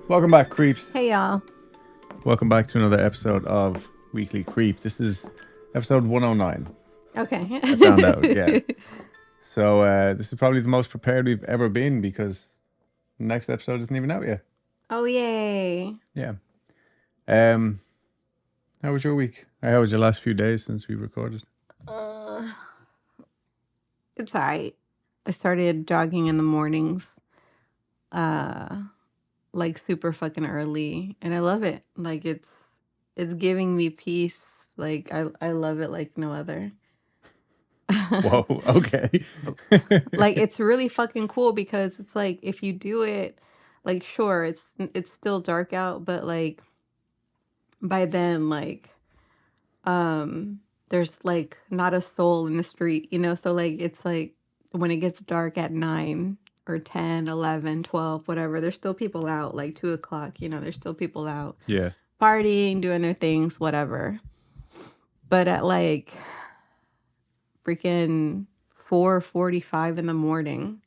Welcome back, creeps. Hey, y'all. Welcome back to another episode of Weekly Creep. This is episode 109. Okay. I found out, yeah. So this is probably the most prepared we've ever been because the next episode isn't even out yet. Oh, yay. Yeah. How was your week? How was your last few days since we recorded? Uh, it's all right. I started jogging in the mornings, like super fucking early, and I love it. Like it's giving me peace. Like I love it like no other. Whoa, okay. Like it's really fucking cool because it's like if you do it, like sure, it's still dark out, but like by then there's like not a soul in the street, so like it's like when it gets dark at 9 or 10, 11, 12, whatever, there's still people out, like 2 o'clock, there's still people out Yeah. partying, doing their things, whatever. But at like freaking 4:45 in the morning,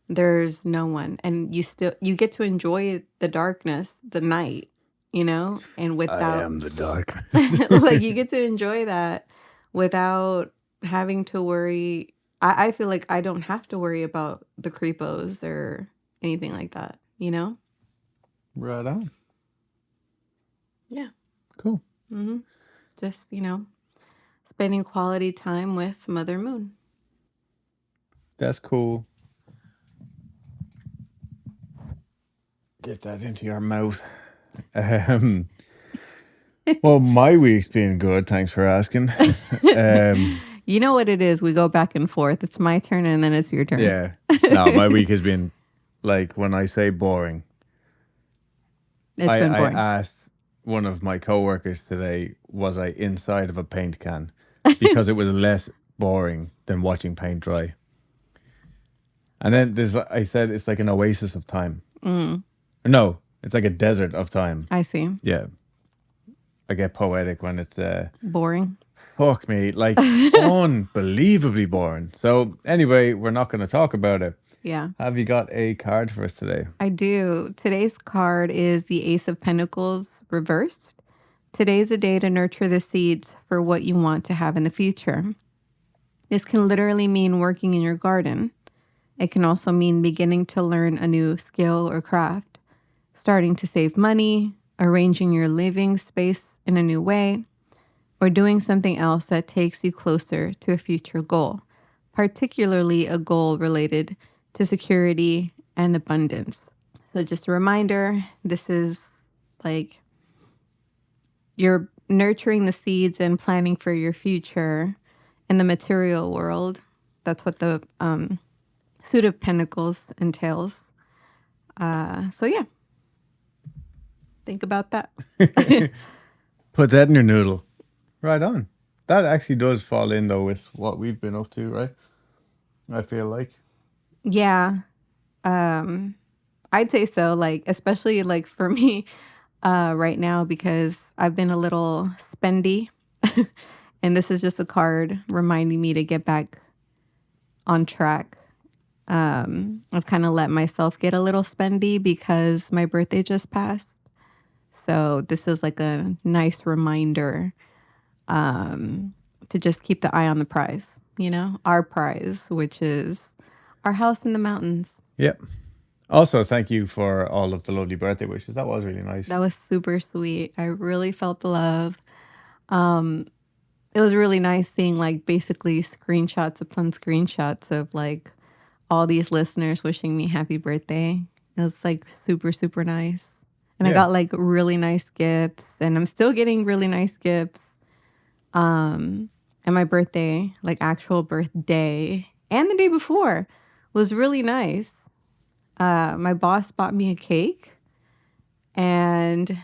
there's no one, and you get to enjoy the darkness, the night, and I without am the darkness. like you get to enjoy that without having to worry. I feel like I don't have to worry about the creepos or anything like that, Right on. Yeah. Cool. Mm-hmm. Just, spending quality time with Mother Moon. That's cool. Get that into your mouth. Well, my week's been good. Thanks for asking. You know what it is? We go back and forth. It's my turn and then it's your turn. Yeah. No, my week has been like when I say boring. It's been boring. I asked one of my coworkers today, was I inside of a paint can? Because it was less boring than watching paint dry. And then I said it's like an oasis of time. No, it's like a desert of time. I see. Yeah. I get poetic when it's Boring. fuck me, like unbelievably boring. So anyway, we're not going to talk about it. Yeah. Have you got a card for us today? I do. Today's card is the Ace of Pentacles reversed. Today's a day to nurture the seeds for what you want to have in the future. This can literally mean working in your garden. It can also mean beginning to learn a new skill or craft, starting to save money, arranging your living space in a new way, or doing something else that takes you closer to a future goal, particularly a goal related to security and abundance. So just a reminder, this is like you're nurturing the seeds and planning for your future in the material world. That's what the Suit of Pentacles entails. So yeah, think about that. Put that in your noodle. Right on. That actually does fall in though with what we've been up to, right? I feel like. Yeah. I'd say so, like especially like for me right now because I've been a little spendy. And this is just a card reminding me to get back on track. I've kind of let myself get a little spendy because my birthday just passed. So this is like a nice reminder to just keep the eye on the prize, our prize, which is our house in the mountains. Yep. Also, thank you for all of the lovely birthday wishes. That was really nice. That was super sweet. I really felt the love. It was really nice seeing like basically screenshots upon screenshots of like all these listeners wishing me happy birthday. It was like super, super nice. And I got like really nice gifts and I'm still getting really nice gifts. And my birthday, like actual birthday and the day before was really nice. My boss bought me a cake and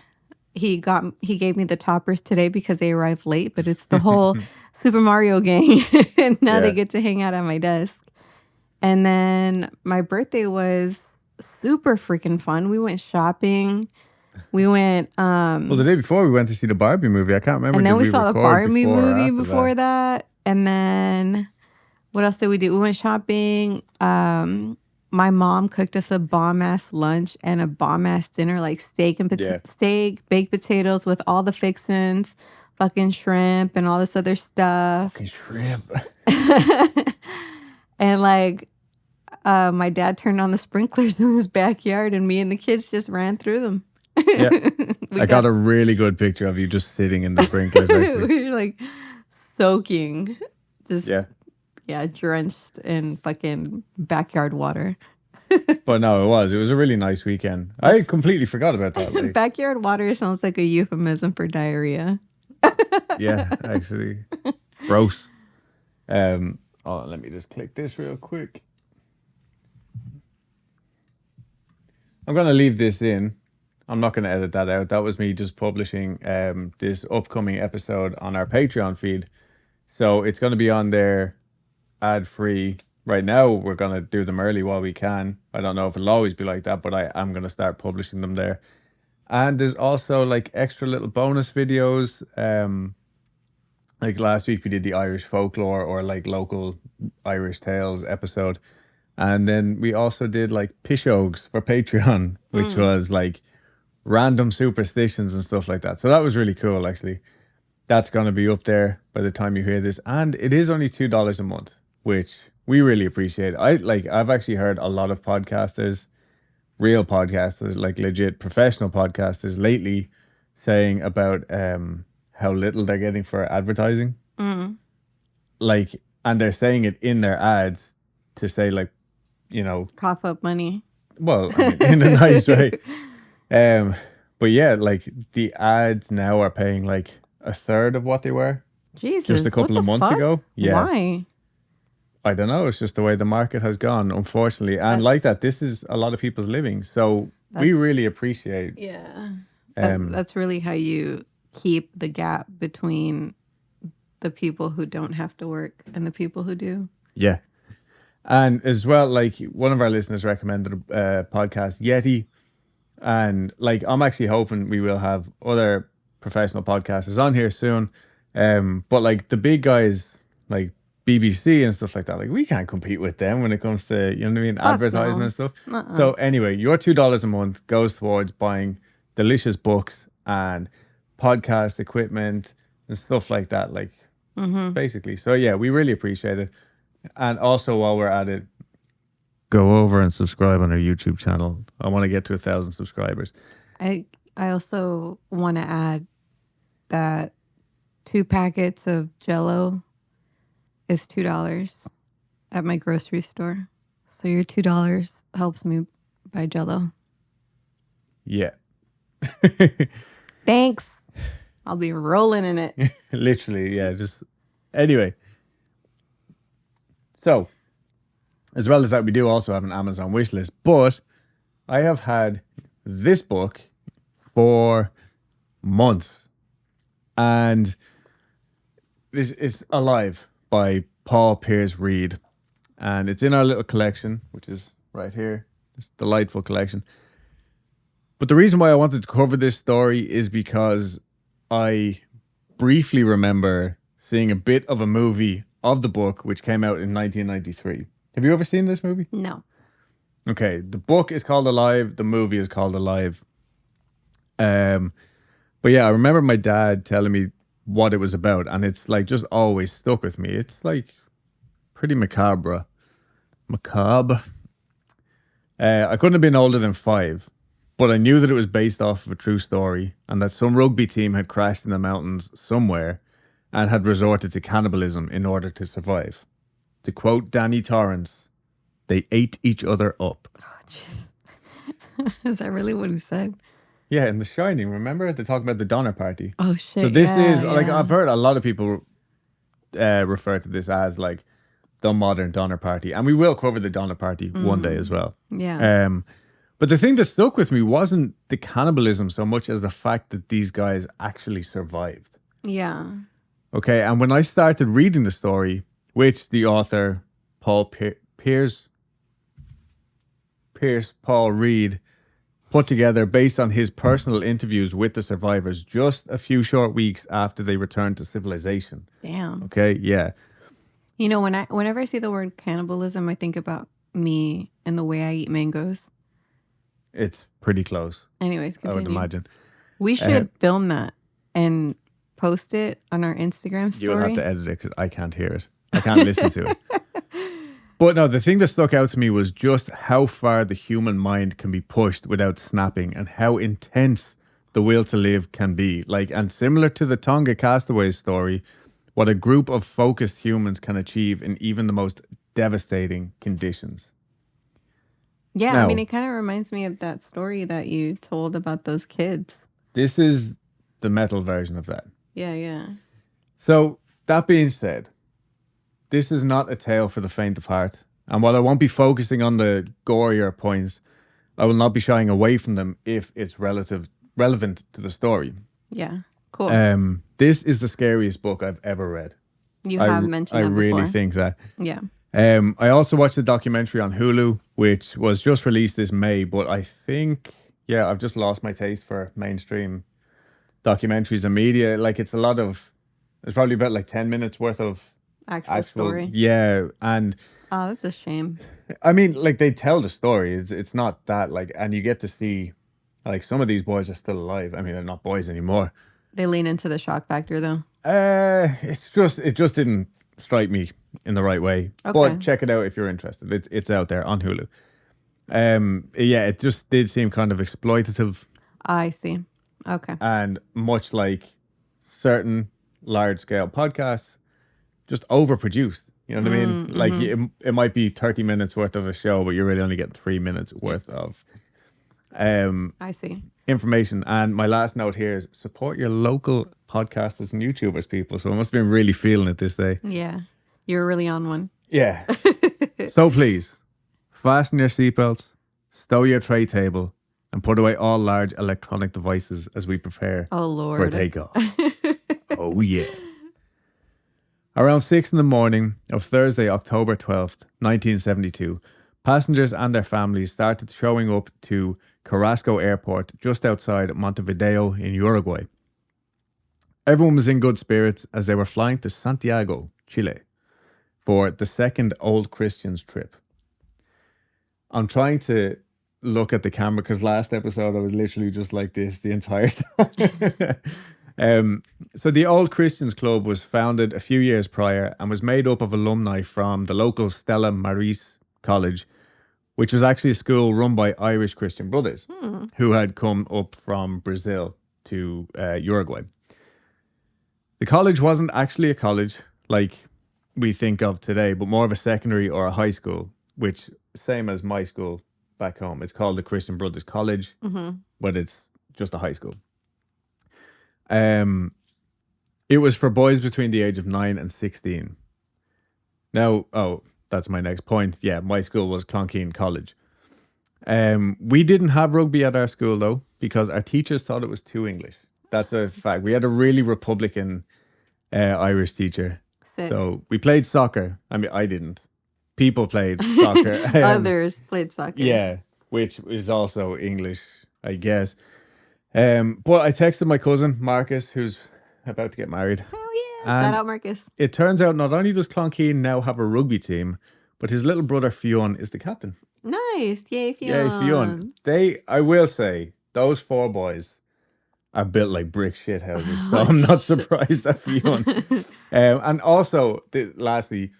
he gave me the toppers today because they arrived late, but it's the whole Super Mario gang. And now they get to hang out at my desk. And then my birthday was super freaking fun. We went shopping. We went well, the day before we went to see the Barbie movie. I can't remember. And then we saw the Barbie movie before that. And then what else did we do? We went shopping. my mom cooked us a bomb ass lunch and a bomb ass dinner, like Yeah. steak, baked potatoes with all the fixins, fucking shrimp and all this other stuff. Fucking shrimp. And like my dad turned on the sprinklers in his backyard and me and the kids just ran through them. Yeah. I got a really good picture of you just sitting in the sprinklers, actually. we were like soaking. Just Yeah. drenched in fucking backyard water. But no, it was a really nice weekend. I completely forgot about that. Like, Backyard water sounds like a euphemism for diarrhea. yeah, actually. Gross. Let me just click this real quick. I'm gonna leave this in. I'm not gonna edit that out. That was me just publishing this upcoming episode on our Patreon feed. So it's gonna be on there ad free. Right now, we're going to do them early while we can. I don't know if it'll always be like that, but I am going to start publishing them there. And there's also like extra little bonus videos. Like last week we did the Irish folklore or like local Irish tales episode. And then we also did like pishogues for Patreon, which was like random superstitions and stuff like that. So that was really cool, actually. That's going to be up there by the time you hear this. And it is only $2 a month, which we really appreciate. I've actually heard a lot of podcasters, real podcasters, like legit professional podcasters lately saying about how little they're getting for advertising. Like, and they're saying it in their ads to say like, you know, cough up money. Well, I mean, in a nice way. But yeah, like the ads now are paying like a third of what they were Jesus, just a couple of months ago. Yeah. Why? I don't know. It's just the way the market has gone, unfortunately. And like that, this is a lot of people's living. So we really appreciate. Yeah. That's really how you keep the gap between the people who don't have to work and the people who do. Yeah. And as well, like one of our listeners recommended a podcast, Yeti. And like, I'm actually hoping we will have other professional podcasters on here soon. But like the big guys, like BBC and stuff like that, like we can't compete with them when it comes to, you know what I mean, advertising and stuff. So anyway, your $2 a month goes towards buying delicious books and podcast equipment and stuff like that, like basically. So yeah, we really appreciate it. And also while we're at it, go over and subscribe on our YouTube channel. I want to get to 1,000 subscribers. I also want to add that 2 packets of Jell-O is $2 at my grocery store. So your $2 helps me buy Jell-O. Yeah. Thanks. I'll be rolling in it. Literally, yeah. Just anyway. So, as well as that, we do also have an Amazon wish list. But I have had this book for months. And this is Alive by Paul Pierce Reid. And it's in our little collection, which is right here. This delightful collection. But the reason why I wanted to cover this story is because I briefly remember seeing a bit of a movie of the book, which came out in 1993. Have you ever seen this movie? No. Okay, the book is called Alive. The movie is called Alive. But yeah, I remember my dad telling me what it was about, and it's like just always stuck with me. It's like pretty macabre. Macabre. I couldn't have been older than 5, but I knew that it was based off of a true story and that some rugby team had crashed in the mountains somewhere and had resorted to cannibalism in order to survive. To quote Danny Torrance, they ate each other up. Oh, jeez. Is that really what he said? Yeah, in The Shining, remember? They talk about the Donner Party. Oh, shit. So this is, like, I've heard a lot of people refer to this as, like, the modern Donner Party. And we will cover the Donner Party one day as well. Yeah. But the thing that stuck with me wasn't the cannibalism so much as the fact that these guys actually survived. Yeah. Okay, and when I started reading the story, which the author, Paul Reid, put together based on his personal interviews with the survivors just a few short weeks after they returned to civilization. Damn. Okay, yeah. You know, whenever I see the word cannibalism, I think about me and the way I eat mangoes. It's pretty close, Anyways, I would continue. imagine. We should film that and post it on our Instagram story. You'll have to edit it because I can't hear it. I can't listen to it. But no, the thing that stuck out to me was just how far the human mind can be pushed without snapping and how intense the will to live can be. Like, and similar to the Tonga Castaways story, what a group of focused humans can achieve in even the most devastating conditions. Yeah, Now, I mean, it kind of reminds me of that story that you told about those kids. this is the metal version of that. Yeah, yeah. So, that being said, this is not a tale for the faint of heart. And while I won't be focusing on the gorier points, I will not be shying away from them if it's relevant to the story. Yeah, cool. This is the scariest book I've ever read. You have mentioned that before. I really think that. Yeah. I also watched the documentary on Hulu, which was just released this May, but I think, yeah, I've just lost my taste for mainstream documentaries and media. Like, it's probably about like 10 minutes worth of Actual story. Yeah, and Oh, that's a shame. I mean, like, they tell the story. It's not that, like, and you get to see, like, some of these boys are still alive. I mean, they're not boys anymore. They lean into the shock factor, though. It just didn't strike me in the right way. Okay. But check it out if you're interested. It's out there on Hulu. Yeah, it just did seem kind of exploitative. I see. Okay. And much like certain large scale podcasts, just overproduced. You know what I mean? Like, it might be 30 minutes worth of a show, but you're really only getting 3 minutes worth of I see. information. And my last note here is support your local podcasters and YouTubers, people. So I must have been really feeling it this day. Yeah. You're really on one. Yeah. So please, fasten your seatbelts, stow your tray table, and put away all large electronic devices as we prepare Oh, Lord. for takeoff. Oh, yeah. Around 6 in the morning of Thursday, October 12th, 1972, passengers and their families started showing up to Carrasco Airport just outside Montevideo in Uruguay. Everyone was in good spirits as they were flying to Santiago, Chile, for the second Old Christians trip. I'm trying to look at the camera because last episode I was literally just like this the entire time. So the Old Christians Club was founded a few years prior and was made up of alumni from the local Stella Maris College, which was actually a school run by Irish Christian brothers who had come up from Brazil to Uruguay. The college wasn't actually a college like we think of today, but more of a secondary or a high school, which same as my school back home. It's called the Christian Brothers College, but it's just a high school. It was for boys between the age of 9 and 16. Now, that's my next point. Yeah, my school was Clonkeen College. We didn't have rugby at our school though, because our teachers thought it was too English. That's a fact. We had a really Republican Irish teacher. Sick. So we played soccer. I mean, I didn't. People played soccer. Others played soccer. Yeah, which is also English, I guess. But I texted my cousin, Marcus, who's about to get married. Hell yeah. Shout out Marcus. It turns out not only does Clonkeen now have a rugby team, but his little brother Fionn is the captain. Nice. Yay, Fionn. Yay, Fionn. I will say, those 4 boys are built like brick shit houses, so I'm not surprised at Fionn. And also, lastly,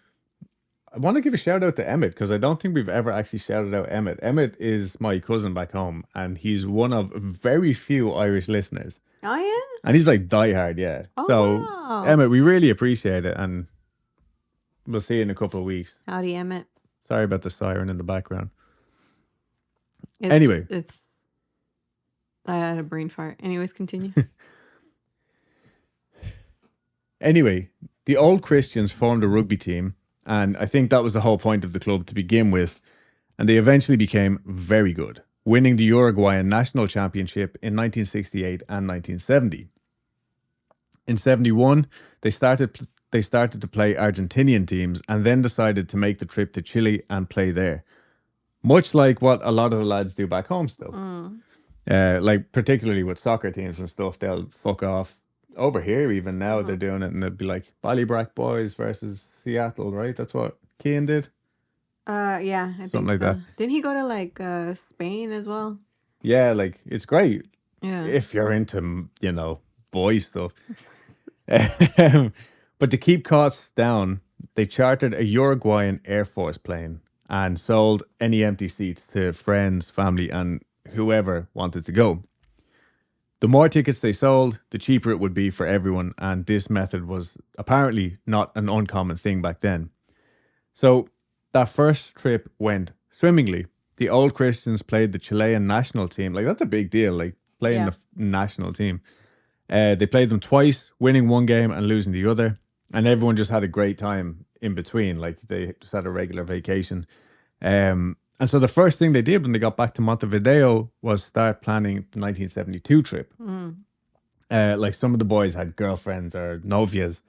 I want to give a shout out to Emmett because I don't think we've ever actually shouted out Emmett. Emmett is my cousin back home, and he's one of very few Irish listeners. Oh, yeah? And he's like diehard, yeah. Oh, so, wow. Emmett, we really appreciate it, and we'll see you in a couple of weeks. Howdy, Emmett. Sorry about the siren in the background. Anyway. I had a brain fart. Anyways, continue. Anyway, the Old Christians formed a rugby team, and I think that was the whole point of the club to begin with, and they eventually became very good, winning the Uruguayan national championship in 1968 and 1970. In 71, they started to play Argentinian teams and then decided to make the trip to Chile and play there. Much like what a lot of the lads do back home still. Like particularly with soccer teams and stuff, they'll fuck off. Over here even now they're doing it and they'll be like Ballybrack boys versus Seattle, right? That's what Keane did. Yeah, I something think like so. that. Didn't he go to like Spain as well? Yeah, like it's great Yeah. if you're into, boy stuff. But to keep costs down, they chartered a Uruguayan Air Force plane and sold any empty seats to friends, family, and whoever wanted to go. The more tickets they sold, the cheaper it would be for everyone, and this method was apparently not an uncommon thing back then. So that first trip went swimmingly. The old Christians played the Chilean national team. Like, that's a big deal, like playing Yeah. the national team. They played them twice, winning one game and losing the other. And everyone just had a great time in between. Like, they just had a regular vacation. And so the first thing they did when they got back to Montevideo was start planning the 1972 trip. Mm. Like, some of the boys had girlfriends or novias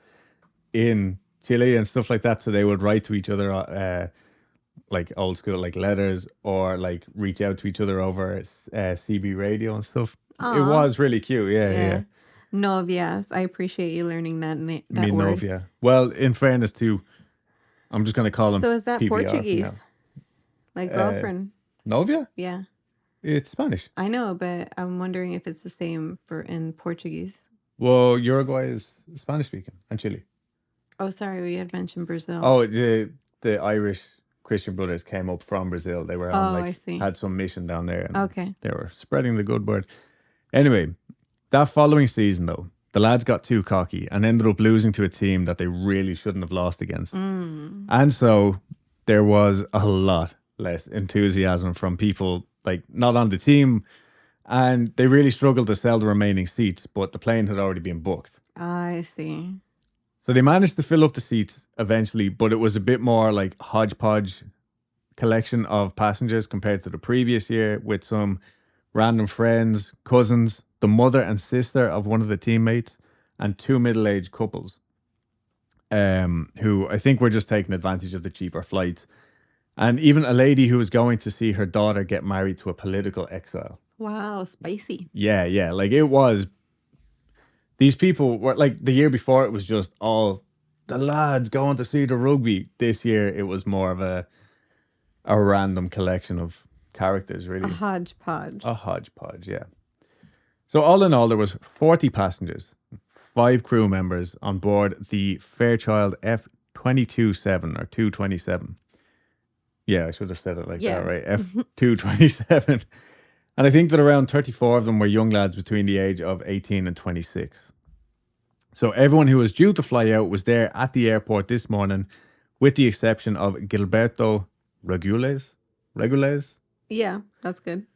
in Chile and stuff like that. So they would write to each other, like old school, like letters, or like reach out to each other over CB radio and stuff. It Aw. was really cute. Yeah, yeah. Yeah. Novias. I appreciate you learning that Me word. novia. Well, in fairness to, I'm just going to call them So is that PPR from now. Portuguese? Like Uh, girlfriend? Novia? Yeah. It's Spanish. I know, but I'm wondering if it's the same for in Portuguese. Well, Uruguay is Spanish speaking, and Chile. Oh, sorry, we had mentioned Brazil. Oh, the Irish Christian brothers came up from Brazil. They were on I see. had some mission down there, and Okay. they were spreading the good word. Anyway, that following season, though, the lads got too cocky and ended up losing to a team that they really shouldn't have lost against. And so there was a lot less enthusiasm from people like not on the team, and they really struggled to sell the remaining seats, but the plane had already been booked. I see. So they managed to fill up the seats eventually, but it was a bit more like hodgepodge collection of passengers compared to the previous year, with some random friends, cousins, the mother and sister of one of the teammates, and two middle-aged couples, who I think were just taking advantage of the cheaper flights. And even a lady who was going to see her daughter get married to a political exile. Wow, spicy. Yeah, yeah. Like, it was, these people were like, the year before it was just all the lads going to see the rugby. This year it was more of a random collection of characters, A really. hodgepodge. A hodgepodge, yeah. So all in all, there was 40 passengers, 5 crew members on board the Fairchild F227 or 227. Yeah, I should have said it like Yeah. that, right? F227. And I think that around 34 of them were young lads between the age of 18 and 26. So everyone who was due to fly out was there at the airport this morning, with the exception of Gilberto Regules, Yeah, that's good.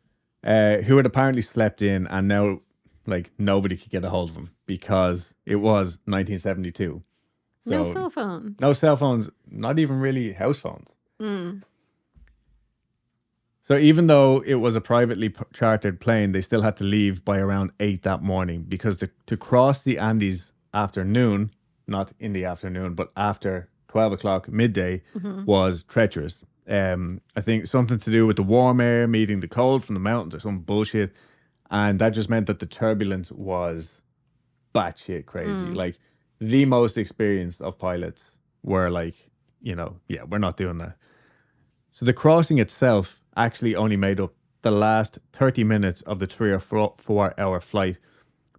who had apparently slept in, and now like nobody could get a hold of him because it was 1972. So No cell phone. no cell phones, not even really house phones. Mm. So even though it was a privately chartered plane, they still had to leave by around 8 that morning because to cross the Andes after noon, not in the afternoon, but after 12 o'clock midday, was treacherous. I think something to do with the warm air meeting the cold from the mountains or some bullshit. And that just meant that the turbulence was batshit crazy. Like, the most experienced of pilots were like, yeah, we're not doing that. So the crossing itself actually only made up the last 30 minutes of the 3 or 4 hour flight,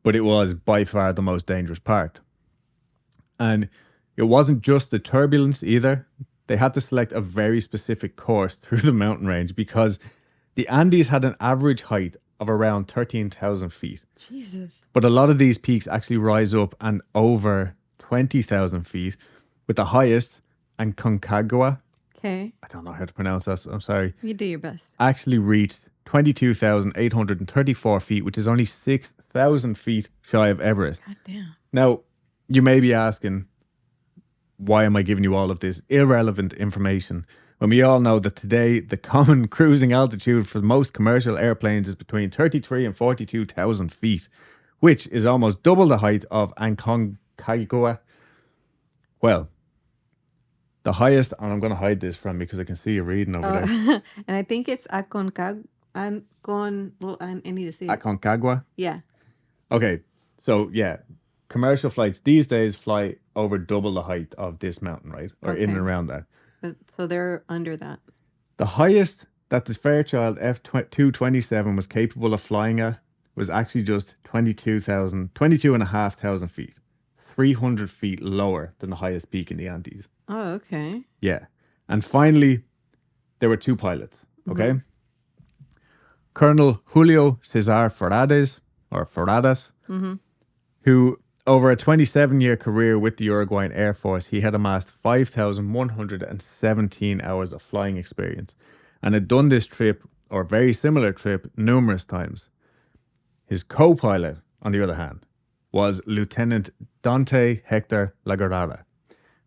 but it was by far the most dangerous part. And it wasn't just the turbulence either. They had to select a very specific course through the mountain range because the Andes had an average height of around 13,000 feet. Jesus. But a lot of these peaks actually rise up and over 20,000 feet, with the highest, and Concagua, Okay. I don't know how to pronounce that, I'm sorry, You do your best. actually reached 22,834 feet, which is only 6,000 feet shy of Everest. God damn. Now, you may be asking, why am I giving you all of this irrelevant information when we all know that today the common cruising altitude for most commercial airplanes is between 33 and 42,000 feet, which is almost double the height of Aconcagua. Well, the highest, and I'm going to hide this from because I can see you reading over there. And I think it's Aconcagua. Well, I need to see it. Aconcagua? Yeah. Okay, so yeah, commercial flights these days fly over double the height of this mountain, right? Or in and Okay. around that. So they're under that. The highest that the Fairchild F227 was capable of flying at was actually just 22,500 feet, 300 feet lower than the highest peak in the Andes. Oh, okay. Yeah. And finally, there were two pilots, okay? Colonel Julio Cesar Ferradas, or Ferradas, who over a 27-year career with the Uruguayan Air Force, he had amassed 5,117 hours of flying experience and had done this trip, or very similar trip, numerous times. His co-pilot, on the other hand, was Lieutenant Dante Hector Lagarada,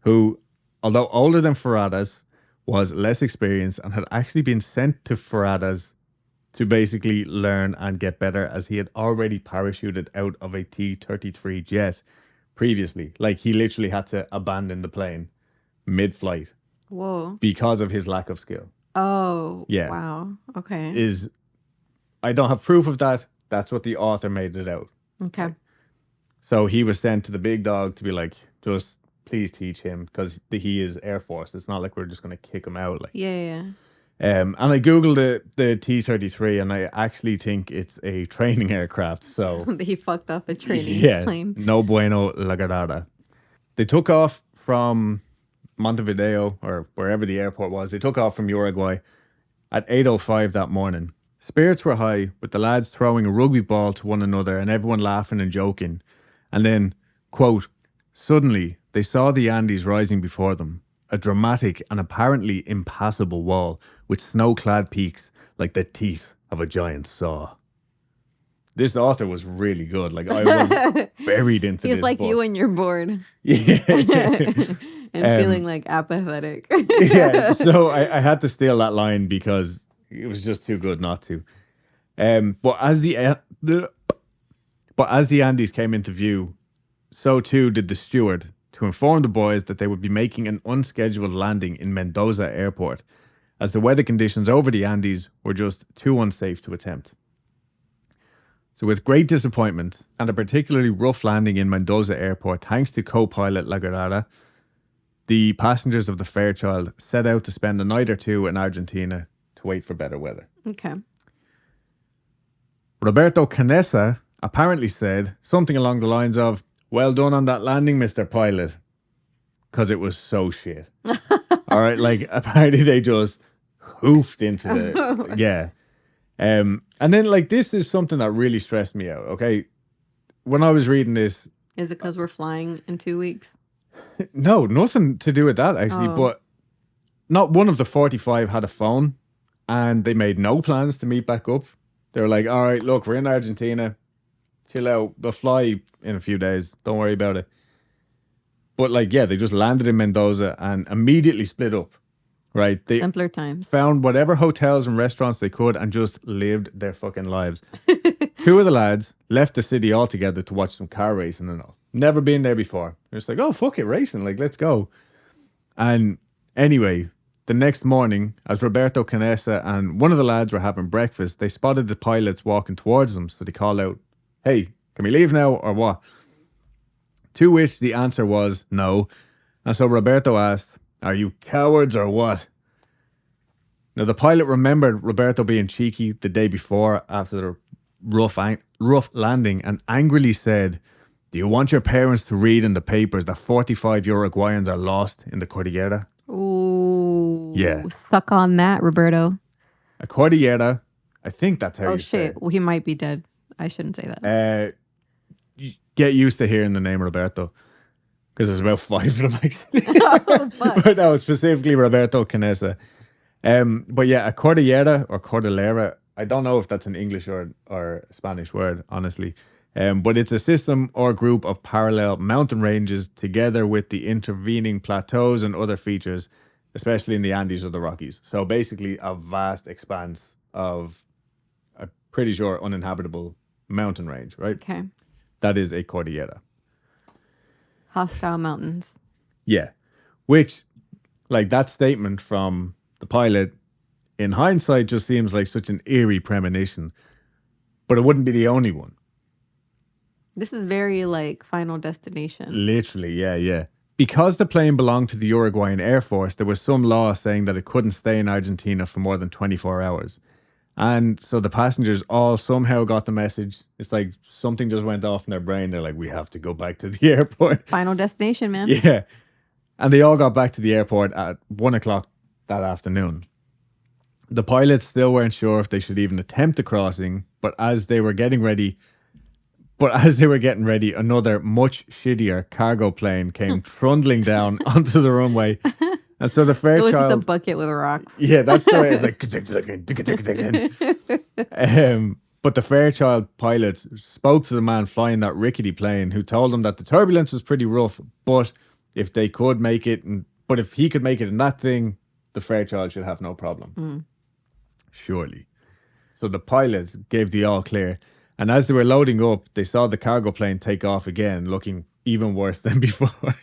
who, although older than Ferradas, was less experienced and had actually been sent to Ferradas to basically learn and get better, as he had already parachuted out of a T-33 jet previously. Like, he literally had to abandon the plane mid-flight Whoa. because of his lack of skill. Oh, Yeah. wow. Okay. I don't have proof of that. That's what the author made it out. Okay. So he was sent to the big dog to be like, just please teach him, because he is Air Force. It's not like we're just going to kick him out. Like, Yeah. and I googled the T-33, and I actually think it's a training aircraft. So He fucked up a training plane. no bueno la garada. They took off from Montevideo, or wherever the airport was. They took off from Uruguay at 8:05 that morning. Spirits were high, with the lads throwing a rugby ball to one another and everyone laughing and joking. And then, quote, suddenly they saw the Andes rising before them, a dramatic and apparently impassable wall with snow-clad peaks like the teeth of a giant saw. This author was really good. Like, I was buried into He's this like book. you when you're bored. Yeah. And feeling like apathetic. Yeah, so I had to steal that line because it was just too good not to. But as the Andes came into view, so too did the steward, to inform the boys that they would be making an unscheduled landing in Mendoza Airport, as the weather conditions over the Andes were just too unsafe to attempt. So with great disappointment and a particularly rough landing in Mendoza Airport, thanks to co-pilot Lagarada, the passengers of the Fairchild set out to spend a night or two in Argentina to wait for better weather. Okay. Roberto Canessa apparently said something along the lines of, well done on that landing, Mr. Pilot, because it was so shit. All right, like, apparently they just hoofed into the... Yeah. And then, like, this is something that really stressed me out, okay? When I was reading this... Is it because we're flying in 2 weeks? No, nothing to do with that, actually. But not one of the 45 had a phone, and they made no plans to meet back up. They were like, all right, look, we're in Argentina. Chill out. They'll fly in a few days. Don't worry about it. But, like, yeah, they just landed in Mendoza and immediately split up, right? They Simpler times. found whatever hotels and restaurants they could and just lived their fucking lives. Two of the lads left the city altogether to watch some car racing and all. Never been there before. They're just like, oh, fuck it, racing. Like, let's go. And anyway, the next morning, as Roberto Canessa and one of the lads were having breakfast, they spotted the pilots walking towards them. So they called out, hey, can we leave now or what? To which the answer was no. And so Roberto asked, are you cowards or what? Now, the pilot remembered Roberto being cheeky the day before after the rough landing and angrily said, do you want your parents to read in the papers that 45 Uruguayans are lost in the Cordillera? Ooh. Yeah. Suck on that, Roberto. A Cordillera, I think that's how you say shit. it. Well, he might be dead. I shouldn't say that. Get used to hearing the name Roberto, because there's about 5 of them actually. Oh, fuck. But no, specifically Roberto Canessa. But yeah, a Cordillera or Cordillera, I don't know if that's an English or a Spanish word, honestly. But it's a system or group of parallel mountain ranges together with the intervening plateaus and other features, especially in the Andes or the Rockies. So basically a vast expanse of, I'm pretty sure, uninhabitable mountain range, right? Okay. That is a Cordillera. Hostile mountains. Yeah. Which, like, that statement from the pilot, in hindsight, just seems like such an eerie premonition. But it wouldn't be the only one. This is very like Final Destination. Literally, yeah. Because the plane belonged to the Uruguayan Air Force, there was some law saying that it couldn't stay in Argentina for more than 24 hours. And so the passengers all somehow got the message. It's like something just went off in their brain. They're like, we have to go back to the airport. Final destination, man. Yeah. And they all got back to the airport at 1 o'clock that afternoon. The pilots still weren't sure if they should even attempt the crossing, but as they were getting ready, another much shittier cargo plane came trundling down onto the runway. And so the It was just a Fairchild, bucket with rocks. yeah, that's the way it's like, but the Fairchild pilots spoke to the man flying that rickety plane, who told them that the turbulence was pretty rough, but if he could make it in that thing, the Fairchild should have no problem. Surely. So the pilots gave the all clear, and as they were loading up, they saw the cargo plane take off again, looking even worse than before.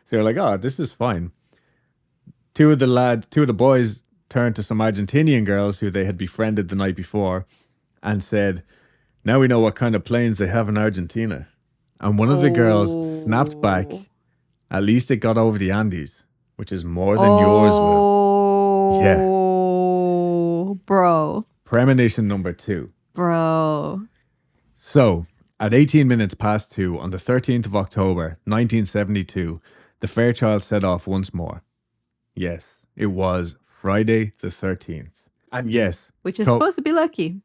So they're like, "Oh, this is fine." Two of the boys turned to some Argentinian girls who they had befriended the night before and said, "Now we know what kind of planes they have in Argentina." And one of the girls snapped back, "At least it got over the Andes, which is more than yours will." Yeah. Oh, bro. Premonition number 2. Bro. So, at 18 minutes past 2 on the 13th of October, 1972, the Fairchild set off once more. Yes, it was Friday the 13th. And yes. Which is supposed to be lucky.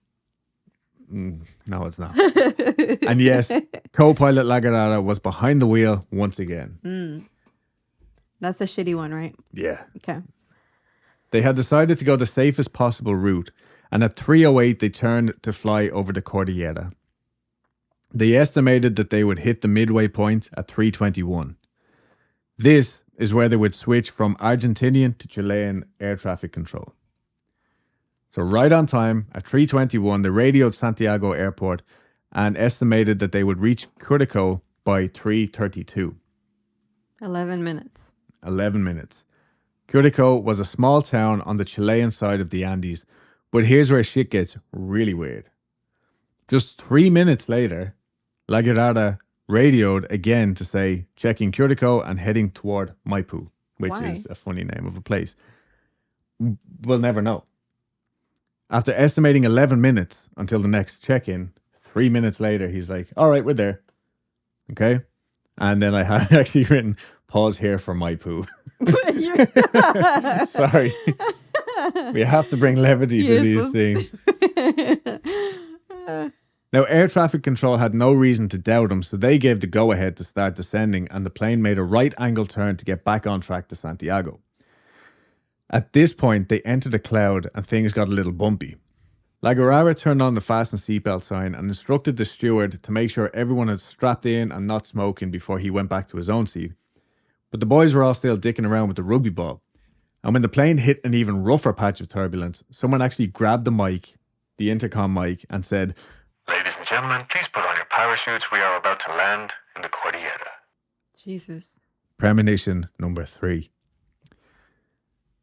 No, it's not. And yes, co-pilot Lagarada was behind the wheel once again. That's a shitty one, right? Yeah. Okay. They had decided to go the safest possible route, and at 3:08 they turned to fly over the Cordillera. They estimated that they would hit the midway point at 3:21. This is where they would switch from Argentinian to Chilean air traffic control. So right on time, at 3:21, they radioed Santiago Airport and estimated that they would reach Curacao by 3:32. 11 minutes. 11 minutes. Curacao was a small town on the Chilean side of the Andes, but here's where shit gets really weird. Just 3 minutes later, La Guerrera radioed again to say checking Curacao and heading toward Maipú, which Why? is a funny name of a place. We'll never know. After estimating 11 minutes until the next check-in, 3 minutes later, he's like, all right, we're there. Okay? And then I had actually written, pause here for Maipú. Sorry. We have to bring levity to these things. Now, air traffic control had no reason to doubt him, so they gave the go-ahead to start descending, and the plane made a right-angle turn to get back on track to Santiago. At this point, they entered a cloud, and things got a little bumpy. La Guerrera turned on the fasten seatbelt sign and instructed the steward to make sure everyone had strapped in and not smoking before he went back to his own seat. But the boys were all still dicking around with the rugby ball. And when the plane hit an even rougher patch of turbulence, someone actually grabbed the mic, the intercom mic, and said, "Ladies and gentlemen, please put on your parachutes. We are about to land in the Cordillera." Jesus. Premonition number 3.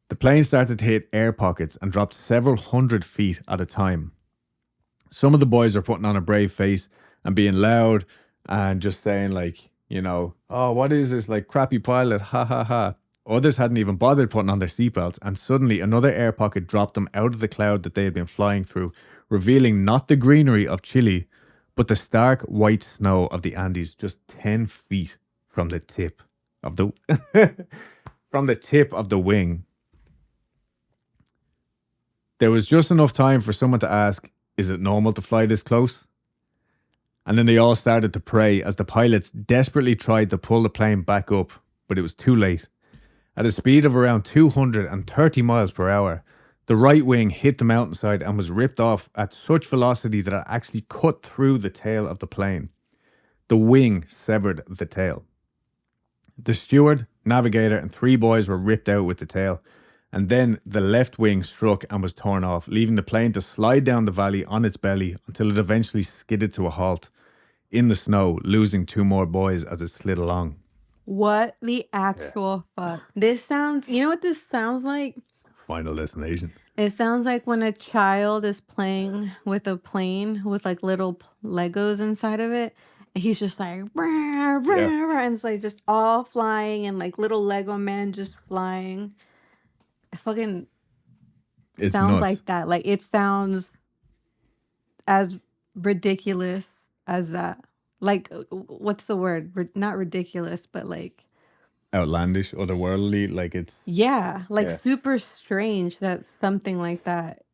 The plane started to hit air pockets and dropped several hundred feet at a time. Some of the boys are putting on a brave face and being loud and just saying like, you know, oh, what is this, like crappy pilot, ha ha ha. Others hadn't even bothered putting on their seatbelts, and suddenly another air pocket dropped them out of the cloud that they had been flying through, revealing not the greenery of Chile, but the stark white snow of the Andes just 10 feet from the tip of the wing. There was just enough time for someone to ask, is it normal to fly this close? And then they all started to pray as the pilots desperately tried to pull the plane back up, but it was too late. At a speed of around 230 miles per hour, the right wing hit the mountainside and was ripped off at such velocity that it actually cut through the tail of the plane. The wing severed the tail. The steward, navigator, and 3 boys were ripped out with the tail, and then the left wing struck and was torn off, leaving the plane to slide down the valley on its belly until it eventually skidded to a halt in the snow, losing 2 more boys as it slid along. What the actual fuck? This sounds, you know what this sounds like? Final destination. It sounds like when a child is playing with a plane with like little Legos inside of it, And he's just like, rah, rah, Yeah. rah, and it's like just all flying and like little Lego men just flying. It fucking It's sounds nuts. like that. Like it sounds as ridiculous as that. Like, what's the word? Not ridiculous, but like, Outlandish, otherworldly. Like it's yeah, like yeah, super strange that something like that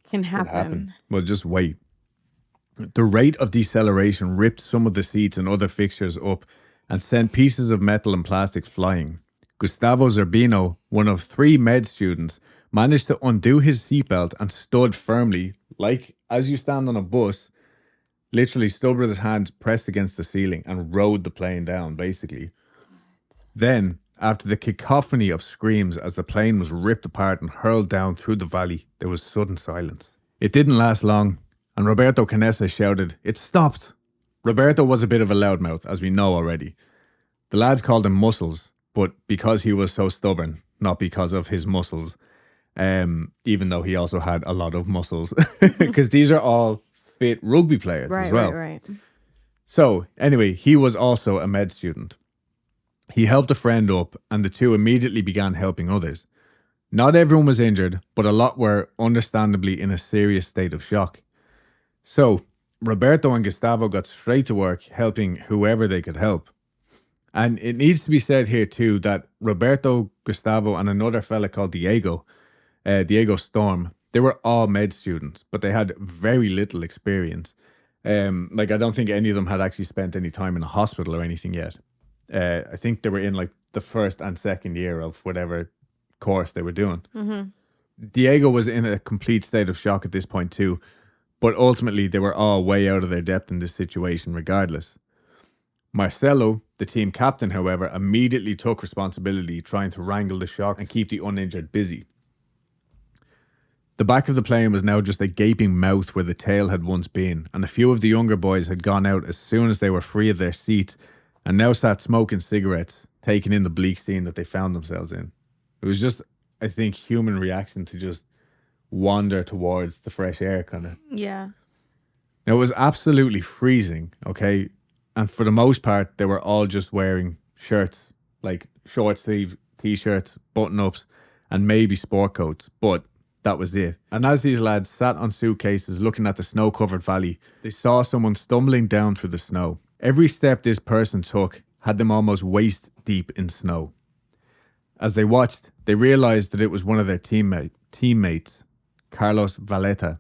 can could happen. happen. Well, just wait. The rate of deceleration ripped some of the seats and other fixtures up and sent pieces of metal and plastic flying. Gustavo Zerbino, one of 3 med students, managed to undo his seatbelt and stood firmly, like as you stand on a bus, literally stood with his hands pressed against the ceiling and rode the plane down, basically. Then, after the cacophony of screams as the plane was ripped apart and hurled down through the valley, there was sudden silence. It didn't last long, and Roberto Canessa shouted, "It stopped!" Roberto was a bit of a loudmouth, as we know already. The lads called him Muscles, but because he was so stubborn, not because of his muscles, even though he also had a lot of muscles, because these are all fit rugby players as Right, well. right. So, anyway, he was also a med student. He helped a friend up, and the two immediately began helping others. Not everyone was injured, but a lot were understandably in a serious state of shock. So, Roberto and Gustavo got straight to work helping whoever they could help. And it needs to be said here too that Roberto, Gustavo, and another fella called Diego, Diego Storm, they were all med students, but they had very little experience. Like I don't think any of them had actually spent any time in a hospital or anything yet. I think they were in like the first and second year of whatever course they were doing. Mm-hmm. Diego was in a complete state of shock at this point too, but ultimately they were all way out of their depth in this situation regardless. Marcelo, the team captain, however, immediately took responsibility trying to wrangle the shock and keep the uninjured busy. The back of the plane was now just a gaping mouth where the tail had once been, and a few of the younger boys had gone out as soon as they were free of their seats and now sat smoking cigarettes, taking in the bleak scene that they found themselves in. It was just, I think, human reaction to just wander towards the fresh air, kind of. Yeah. Now, it was absolutely freezing, okay? And for the most part, they were all just wearing shirts, like short sleeve t-shirts, button-ups, and maybe sport coats. But that was it. And as these lads sat on suitcases looking at the snow-covered valley, they saw someone stumbling down through the snow. Every step this person took had them almost waist deep in snow. As they watched, they realized that it was one of their teammates, Carlos Valletta.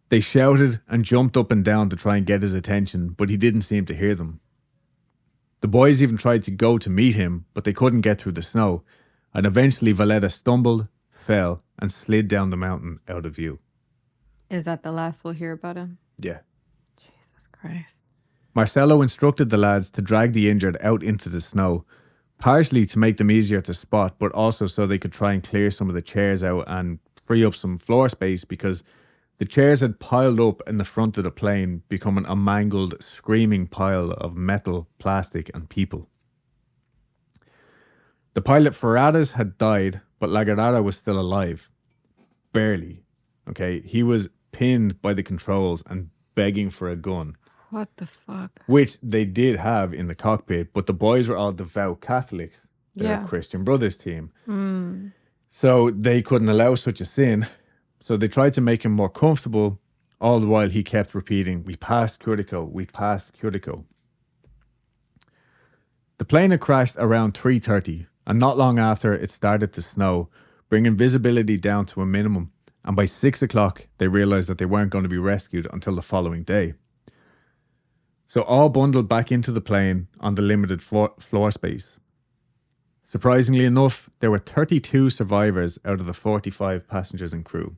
They shouted and jumped up and down to try and get his attention, but he didn't seem to hear them. The boys even tried to go to meet him, but they couldn't get through the snow, and eventually Valletta stumbled, fell, and slid down the mountain out of view. Is that the last we'll hear about him? Yeah. Jesus Christ. Marcelo instructed the lads to drag the injured out into the snow, partially to make them easier to spot, but also so they could try and clear some of the chairs out and free up some floor space because the chairs had piled up in the front of the plane, becoming a mangled, screaming pile of metal, plastic, and people. The pilot Ferradas had died, but Lagarada was still alive. Barely. Okay, he was pinned by the controls and begging for a gun. What the fuck? Which they did have in the cockpit, but the boys were all devout Catholics. They're a Christian Brothers team. Mm. So they couldn't allow such a sin. So they tried to make him more comfortable, all the while he kept repeating, "We passed Curtico, we passed Curtico." The plane had crashed around 3:30, and not long after it started to snow, bringing visibility down to a minimum, and by 6 o'clock they realised that they weren't going to be rescued until the following day. So all bundled back into the plane on the limited floor space. Surprisingly enough, there were 32 survivors out of the 45 passengers and crew.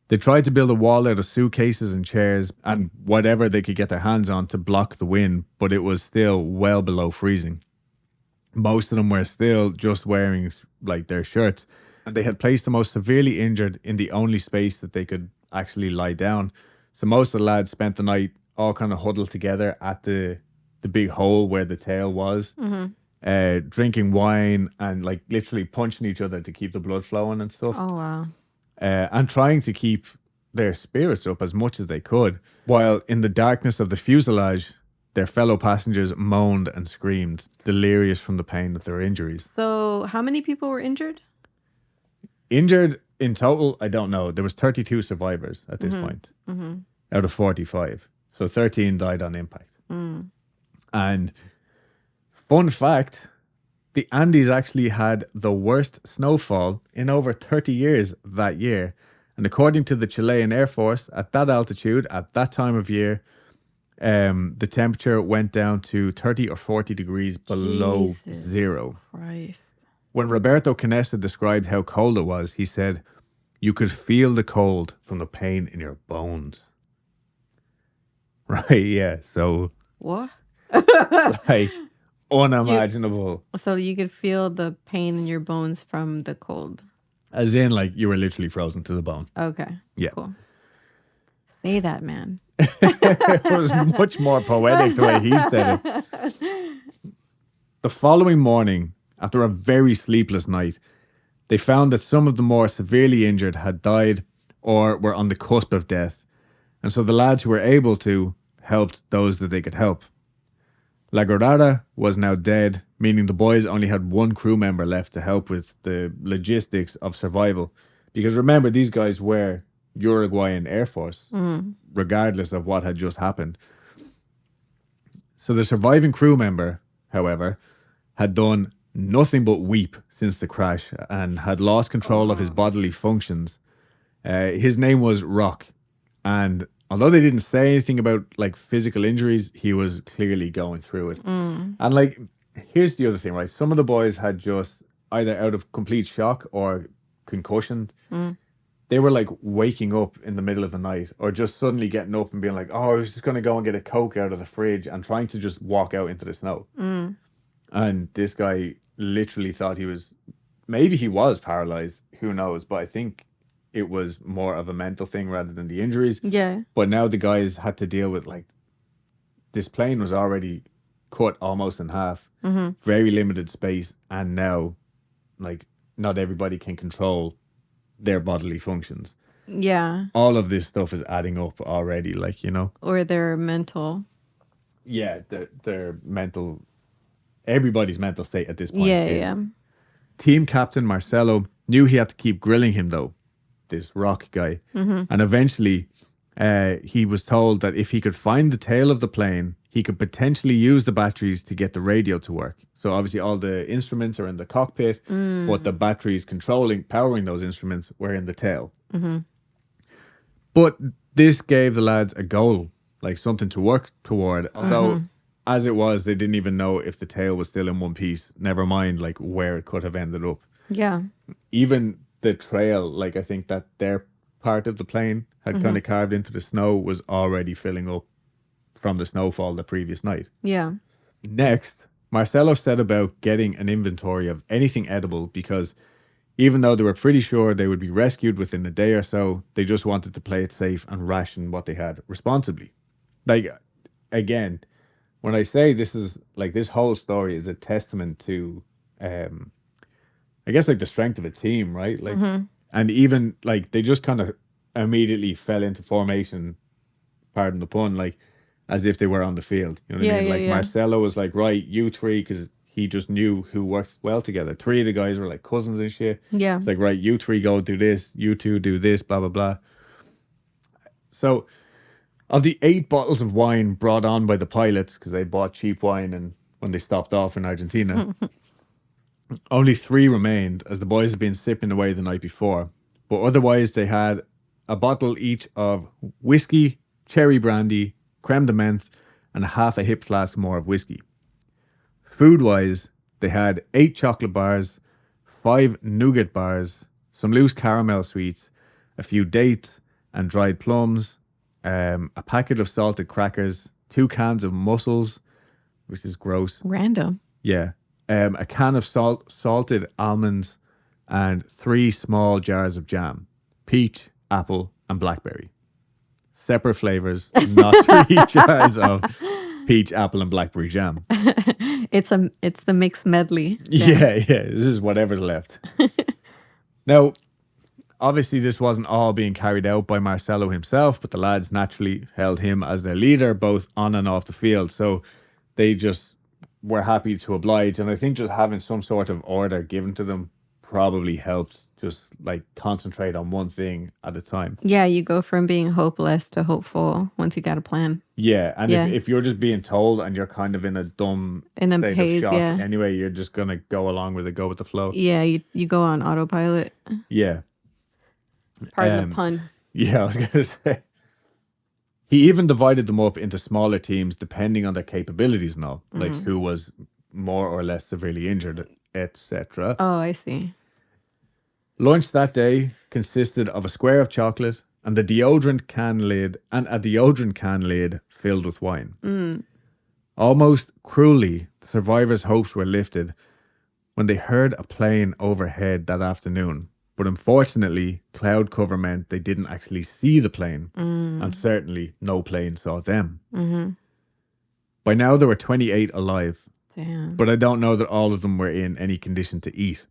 They tried to build a wall out of suitcases and chairs and whatever they could get their hands on to block the wind, but it was still well below freezing. Most of them were still just wearing like their shirts, and they had placed the most severely injured in the only space that they could actually lie down. So most of the lads spent the night all kind of huddled together at the big hole where the tail was, drinking wine and like literally punching each other to keep the blood flowing and stuff. Oh, wow. And trying to keep their spirits up as much as they could, while in the darkness of the fuselage, their fellow passengers moaned and screamed, delirious from the pain of their injuries. So how many people were injured? Injured in total, I don't know. There was 32 survivors at this point out of 45. So 13 died on impact. And fun fact, the Andes actually had the worst snowfall in over 30 years that year. And according to the Chilean Air Force, at that altitude, at that time of year, the temperature went down to 30 or 40 degrees below Jesus zero. Christ. When Roberto Canessa described how cold it was, he said, "You could feel the cold from the pain in your bones." Right, yeah. So, What? like, unimaginable. So you could feel the pain in your bones from the cold. As in, like, you were literally frozen to the bone. Okay. Yeah. Cool. Say that, man. It was much more poetic the way he said it. The following morning, after a very sleepless night, they found that some of the more severely injured had died or were on the cusp of death. And so the lads who were able to helped those that they could help. La Guerrera was now dead, meaning the boys only had one crew member left to help with the logistics of survival. Because remember, these guys were Uruguayan Air Force, regardless of what had just happened. So the surviving crew member, however, had done nothing but weep since the crash and had lost control of his bodily functions. His name was Rock, and although they didn't say anything about like physical injuries, he was clearly going through it. And like, here's the other thing, right? Some of the boys had just either out of complete shock or concussion. They were like waking up in the middle of the night or just suddenly getting up and being like, "Oh, I was just going to go and get a Coke out of the fridge," and trying to just walk out into the snow. And this guy literally thought maybe he was paralyzed, who knows, but I think it was more of a mental thing rather than the injuries. Yeah. But now the guys had to deal with, like, this plane was already cut almost in half, very limited space, and now, like, not everybody can control their bodily functions. Yeah. All of this stuff is adding up already, like, you know? Or their mental. Yeah, their mental, everybody's mental state at this point Yeah. Team captain Marcelo knew he had to keep grilling him, though, this Rock guy. And eventually, he was told that if he could find the tail of the plane, he could potentially use the batteries to get the radio to work. So obviously all the instruments are in the cockpit, but the batteries powering those instruments were in the tail. But this gave the lads a goal, like something to work toward. Although, as it was, they didn't even know if the tail was still in one piece. Never mind, like, where it could have ended up. Yeah. Even the trail, like, I think that their part of the plane had kind of carved into the snow was already filling up from the snowfall the previous night. Yeah. Next, Marcelo set about getting an inventory of anything edible because even though they were pretty sure they would be rescued within a day or so, they just wanted to play it safe and ration what they had responsibly. Like, again, when I say this is, like, this whole story is a testament to, I guess, like, the strength of a team, right? Like, and even, like, they just kind of immediately fell into formation, pardon the pun, like, as if they were on the field. You know what I mean? Like, Marcelo was like, "Right, you three," because he just knew who worked well together. Three of the guys were like cousins and shit. Yeah. It's like, "Right, you three go do this, you two do this, blah, blah, blah." So, of the 8 bottles of wine brought on by the pilots, because they bought cheap wine and when they stopped off in Argentina, only 3 remained, as the boys had been sipping away the night before. But otherwise, they had a bottle each of whiskey, cherry brandy, creme de menthe, and half a hip flask more of whiskey. Food-wise, they had 8 chocolate bars, 5 nougat bars, some loose caramel sweets, a few dates and dried plums, a packet of salted crackers, 2 cans of mussels, which is gross. Random. Yeah. A can of salted almonds, and 3 small jars of jam, peach, apple, and blackberry. Separate flavors, not 3 jars of peach, apple, and blackberry jam. It's the mixed medley. Yeah. This is whatever's left. Now, Obviously, this wasn't all being carried out by Marcelo himself, but the lads naturally held him as their leader, both on and off the field. So they just were happy to oblige. And I think just having some sort of order given to them probably helped just like concentrate on one thing at a time. Yeah, you go from being hopeless to hopeful once you got a plan. Yeah. And Yeah. if you're just being told and you're kind of in a dumb In a state haze, of shock yeah. anyway, you're just going to go along with it, go with the flow. Yeah, you go on autopilot. Yeah. Pardon the pun. Yeah, I was going to say. He even divided them up into smaller teams depending on their capabilities and all, like who was more or less severely injured, etc. Oh, I see. Lunch that day consisted of a square of chocolate and a deodorant can lid filled with wine. Almost cruelly, the survivors' hopes were lifted when they heard a plane overhead that afternoon. But unfortunately, cloud cover meant they didn't actually see the plane, and certainly no plane saw them. By now, there were 28 alive, Damn. but I don't know that all of them were in any condition to eat.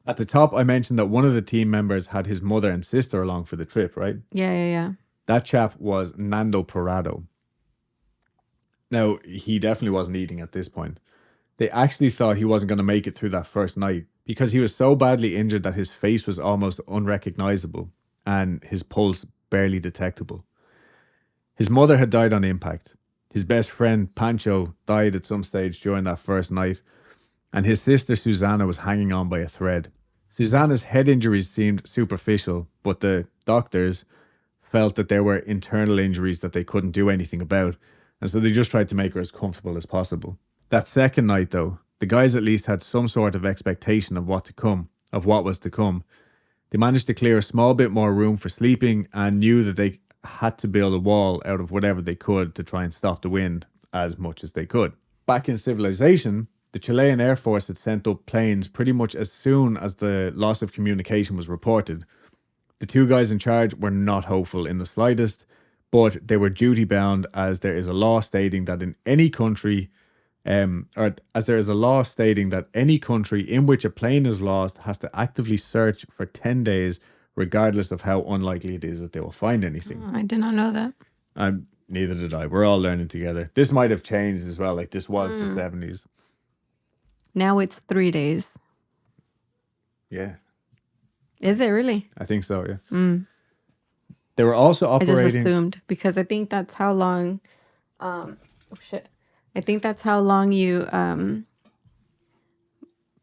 At the top, I mentioned that one of the team members had his mother and sister along for the trip, right? Yeah. That chap was Nando Parado. Now, he definitely wasn't eating at this point. They actually thought he wasn't going to make it through that first night because he was so badly injured that his face was almost unrecognizable and his pulse barely detectable. His mother had died on impact. His best friend, Pancho, died at some stage during that first night, and his sister, Susanna, was hanging on by a thread. Susanna's head injuries seemed superficial, but the doctors felt that there were internal injuries that they couldn't do anything about, and so they just tried to make her as comfortable as possible. That second night, though, the guys at least had some sort of expectation of what was to come. They managed to clear a small bit more room for sleeping and knew that they had to build a wall out of whatever they could to try and stop the wind as much as they could. Back in civilization, the Chilean Air Force had sent up planes pretty much as soon as the loss of communication was reported. The two guys in charge were not hopeful in the slightest, but they were duty bound as there is a law stating that in any country in which a plane is lost has to actively search for 10 days, regardless of how unlikely it is that they will find anything. Oh, I did not know that. Neither did I. We're all learning together. This might have changed as well. Like this was the 70s. Now it's 3 days. Yeah. Is it really? I think so, yeah. They were also operating... I just assumed because I think that's how long... I think that's how long you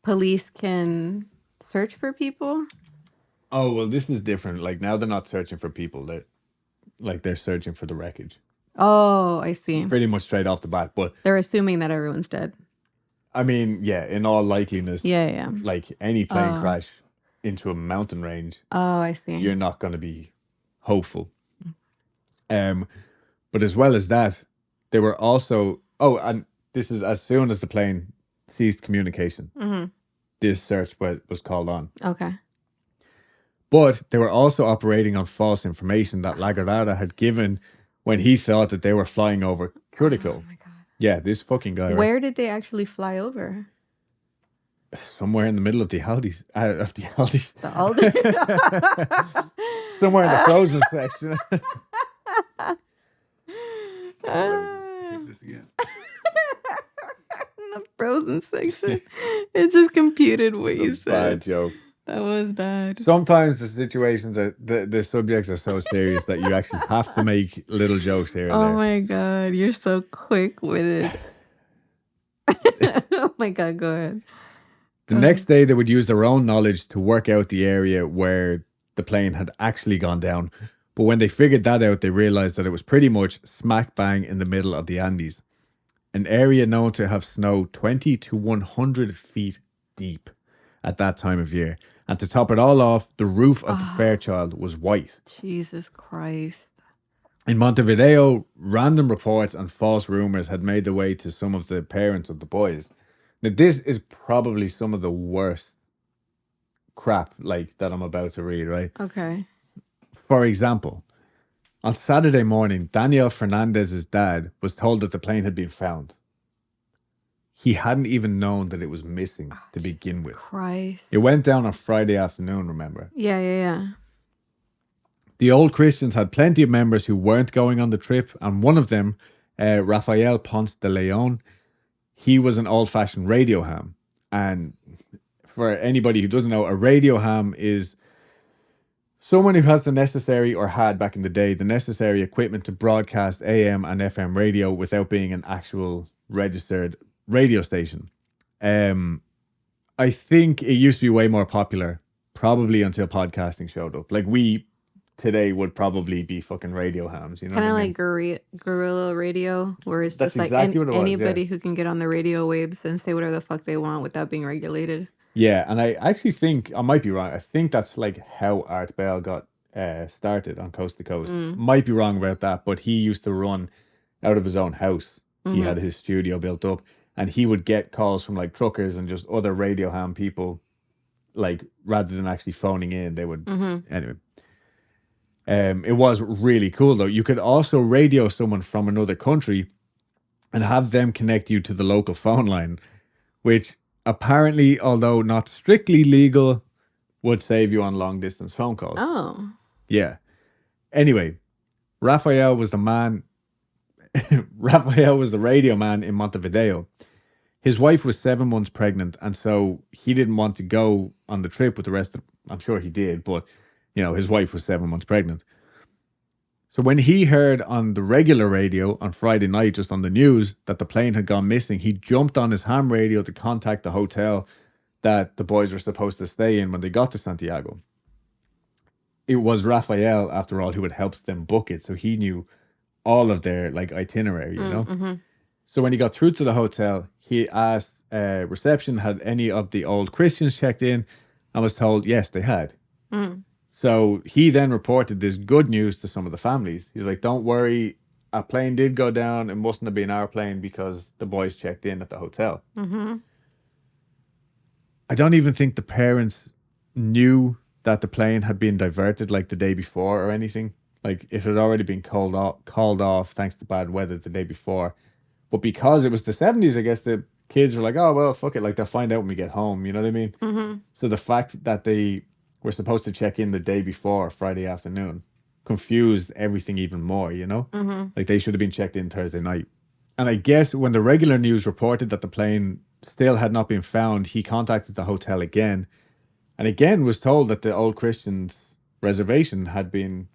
police can search for people. Oh, well, this is different. Like now they're not searching for people. They're searching for the wreckage. Oh, I see. Pretty much straight off the bat. But they're assuming that everyone's dead. I mean, yeah, in all likeliness. Yeah. Like any plane crash into a mountain range. Oh, I see. You're not going to be hopeful. But as well as that, they were also... Oh, and this is as soon as the plane ceased communication. This search was called on. Okay. But they were also operating on false information that Lagarada had given when he thought that they were flying over Curitico. Oh my God. Yeah, this fucking guy. Where did they actually fly over? Somewhere in the middle of the Aldi's. The Aldi? Somewhere in the frozen section. This again. In the frozen section. It just computed what you said. Bad joke. That was bad. Sometimes the situations are the subjects are so serious that you actually have to make little jokes here and there. Oh my God, you're so quick-witted. Oh my God, go ahead. The next day, they would use their own knowledge to work out the area where the plane had actually gone down. But when they figured that out, they realized that it was pretty much smack bang in the middle of the Andes, an area known to have snow 20 to 100 feet deep at that time of year. And to top it all off, the roof of the Fairchild was white. Jesus Christ. In Montevideo, random reports and false rumors had made their way to some of the parents of the boys. Now, this is probably some of the worst crap like that I'm about to read, right? Okay. For example, on Saturday morning, Daniel Fernandez's dad was told that the plane had been found. He hadn't even known that it was missing to begin with. Christ. It went down on Friday afternoon, remember? Yeah. The old Christians had plenty of members who weren't going on the trip, and one of them, Rafael Ponce de Leon, he was an old-fashioned radio ham. And for anybody who doesn't know, a radio ham is someone who has the necessary, or had back in the day, the necessary equipment to broadcast AM and FM radio without being an actual registered radio station. I think it used to be way more popular, probably until podcasting showed up. Like we today would probably be fucking radio hams, you know Kind of what I mean? like guerrilla radio, where it's That's just like exactly what it was, anybody yeah. who can get on the radio waves and say whatever the fuck they want without being regulated. Yeah, and I actually think, I might be wrong, I think that's like how Art Bell got started on Coast to Coast. Might be wrong about that, but he used to run out of his own house. He had his studio built up, and he would get calls from like truckers and just other radio ham people, like rather than actually phoning in, they would, anyway. It was really cool though. You could also radio someone from another country and have them connect you to the local phone line, which apparently, although not strictly legal, would save you on long distance phone calls. Oh. Yeah. Anyway, Raphael was the man. Raphael was the radio man in Montevideo. His wife was 7 months pregnant, and so he didn't want to go on the trip with the rest of. I'm sure he did, but you know, his wife was 7 months pregnant. So when he heard on the regular radio on Friday night, just on the news, that the plane had gone missing, he jumped on his ham radio to contact the hotel that the boys were supposed to stay in when they got to Santiago. It was Raphael, after all, who had helped them book it, so he knew all of their like itinerary, you know? So when he got through to the hotel, he asked reception, had any of the old Christians checked in, and was told, yes, they had. So he then reported this good news to some of the families. He's like, don't worry, a plane did go down. It mustn't have been our plane because the boys checked in at the hotel. I don't even think the parents knew that the plane had been diverted like the day before or anything. Like it had already been called off thanks to bad weather the day before. But because it was the 70s, I guess the kids were like, oh, well, fuck it. Like they'll find out when we get home. You know what I mean? So the fact that they were supposed to check in the day before, Friday afternoon, confused everything even more, you know? Like they should have been checked in Thursday night. And I guess when the regular news reported that the plane still had not been found, he contacted the hotel again, and again was told that the old Christians' reservation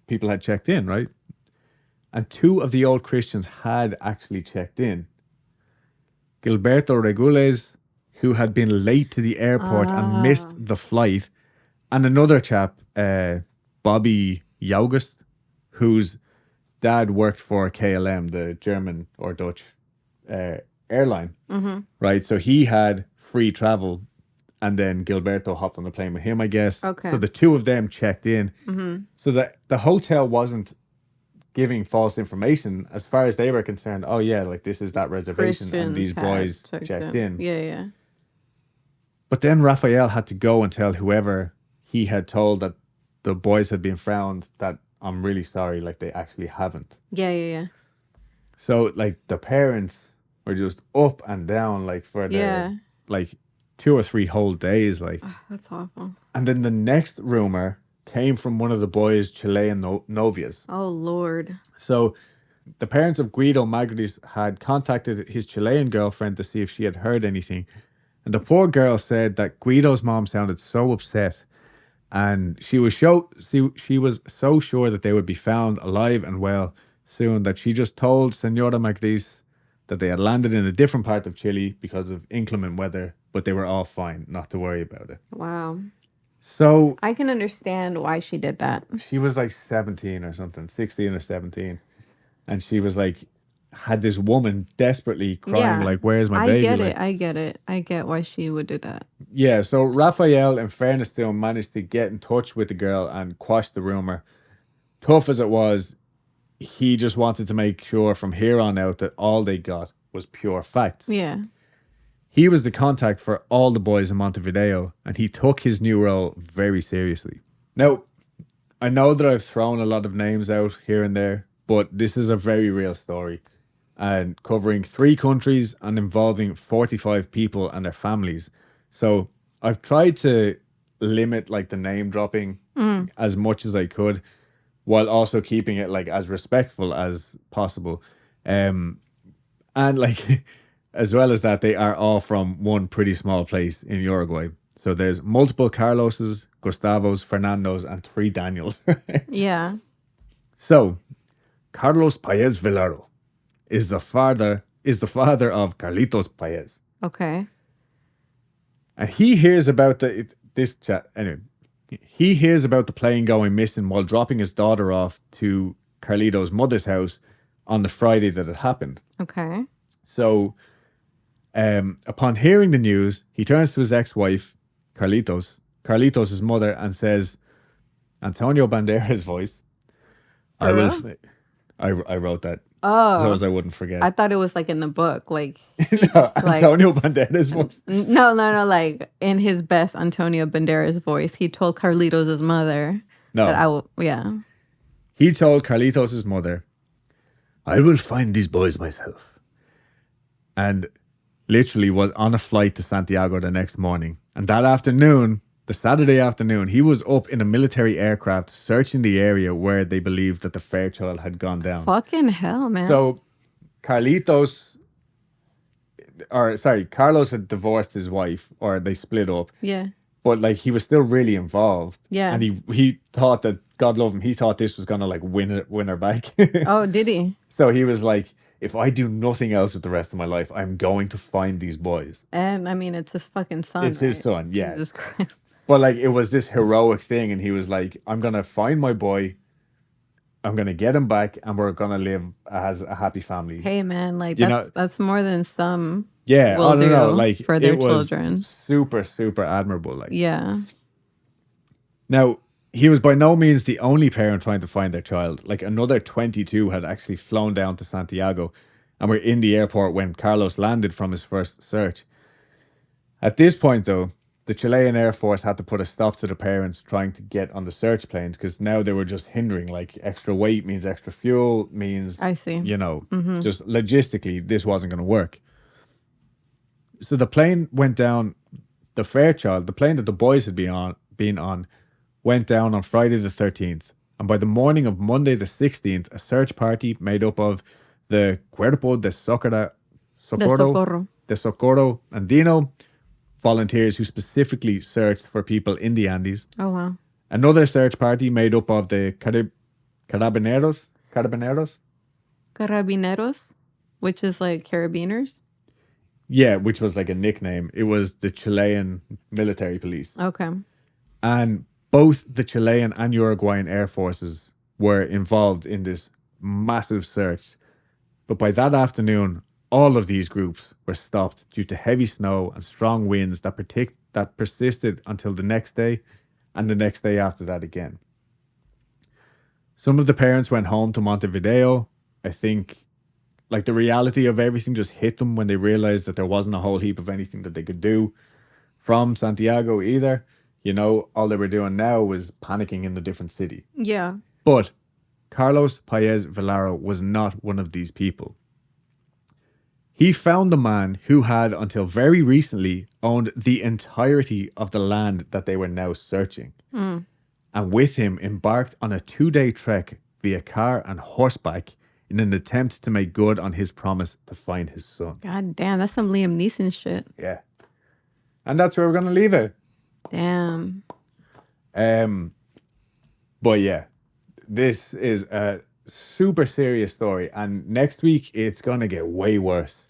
people had checked in, right? And 2 of the old Christians had actually checked in. Gilberto Regules, who had been late to the airport and missed the flight, and another chap, Bobby Yaugust, whose dad worked for KLM, the German or Dutch airline, right? So he had free travel, and then Gilberto hopped on the plane with him, I guess. Okay. So the 2 of them checked in. So that the hotel wasn't giving false information as far as they were concerned. Oh yeah, like this is that reservation, and these boys checked in. Yeah. But then Raphael had to go and tell whoever he had told that the boys had been found that I'm really sorry, like they actually haven't. Yeah. So like the parents were just up and down like for the like 2 or 3 whole days, like. That's awful. And then the next rumor came from one of the boys' Chilean novias. Oh Lord. So the parents of Guido Magrides had contacted his Chilean girlfriend to see if she had heard anything. And the poor girl said that Guido's mom sounded so upset, and she was so sure that they would be found alive and well soon that she just told Senora Magrides that they had landed in a different part of Chile because of inclement weather, but they were all fine, not to worry about it. Wow. So I can understand why she did that. she was like 17 or something, 16 or 17. And she was like, had this woman desperately crying, like, where's my baby? I get it. I get why she would do that. Yeah, so Raphael, in fairness to him, managed to get in touch with the girl and quash the rumor. Tough as it was, he just wanted to make sure from here on out that all they got was pure facts. Yeah. He was the contact for all the boys in Montevideo, and he took his new role very seriously. Now, I know that I've thrown a lot of names out here and there, but this is a very real story, and covering 3 countries and involving 45 people and their families. So I've tried to limit like the name dropping as much as I could, while also keeping it like as respectful as possible. And like as well as that, they are all from one pretty small place in Uruguay. So there's multiple Carloses, Gustavos, Fernandos, and 3 Daniels. Yeah. So Carlos Paez Vilaro is the father of Carlitos Paez. Okay. And he hears about this chat anyway. He hears about the plane going missing while dropping his daughter off to Carlito's mother's house on the Friday that it happened. Okay. So, upon hearing the news, he turns to his ex-wife, Carlitos' mother, and says, Antonio Banderas' voice. For I will. real? I wrote that so Oh, as I wouldn't forget. I thought it was like in the book, like No, like Antonio Banderas' voice. no, no, no, like in his best Antonio Banderas voice, he told Carlitos' mother that No, I will. Yeah. he told Carlitos' mother, "I will find these boys myself," and literally was on a flight to Santiago the next morning. And that afternoon, the Saturday afternoon, he was up in a military aircraft searching the area where they believed that the Fairchild had gone down. Fucking hell, man. So Carlos had divorced his wife, or they split up. Yeah. But like he was still really involved. Yeah. And he thought that, God love him, he thought this was gonna like win her back. Oh, did he? So he was like, if I do nothing else with the rest of my life, I'm going to find these boys. And I mean, it's his fucking son. It's his right? son, yeah. Jesus Christ. But like it was this heroic thing, and he was like, I'm gonna find my boy, I'm gonna get him back, and we're gonna live as a happy family. Hey, man, like You that's more than some Yeah, will I don't know. do Like for their it was children. super, super admirable. Like Yeah. now, he was by no means the only parent trying to find their child. Like another 22 had actually flown down to Santiago and were in the airport when Carlos landed from his first search. At this point, though, the Chilean Air Force had to put a stop to the parents trying to get on the search planes because now they were just hindering. Like extra weight means extra fuel, means, I see. just logistically, this wasn't going to work. So the plane went down, the Fairchild, the plane that the boys had been on, went down on Friday the 13th. And by the morning of Monday the 16th, a search party made up of the Cuerpo de The Socorro. Socorro Andino volunteers who specifically searched for people in the Andes. Oh, wow. Another search party made up of the Carabineros, Carabineros, which is like carabiners. yeah, which was like a nickname. It was the Chilean military police. Okay. And both the Chilean and Uruguayan air forces were involved in this massive search. But by that afternoon, all of these groups were stopped due to heavy snow and strong winds that persisted until the next day and the next day after that again. Some of the parents went home to Montevideo. I think like the reality of everything just hit them when they realized that there wasn't a whole heap of anything that they could do from Santiago either. All they were doing now was panicking in the different city. Yeah. But Carlos Paez Vilaro was not one of these people. He found the man who had, until very recently, owned the entirety of the land that they were now searching. And with him embarked on a 2-day trek via car and horseback in an attempt to make good on his promise to find his son. God damn, that's some Liam Neeson shit. Yeah. And that's where we're going to leave it. Damn. But yeah, this is a super serious story, and next week it's gonna get way worse.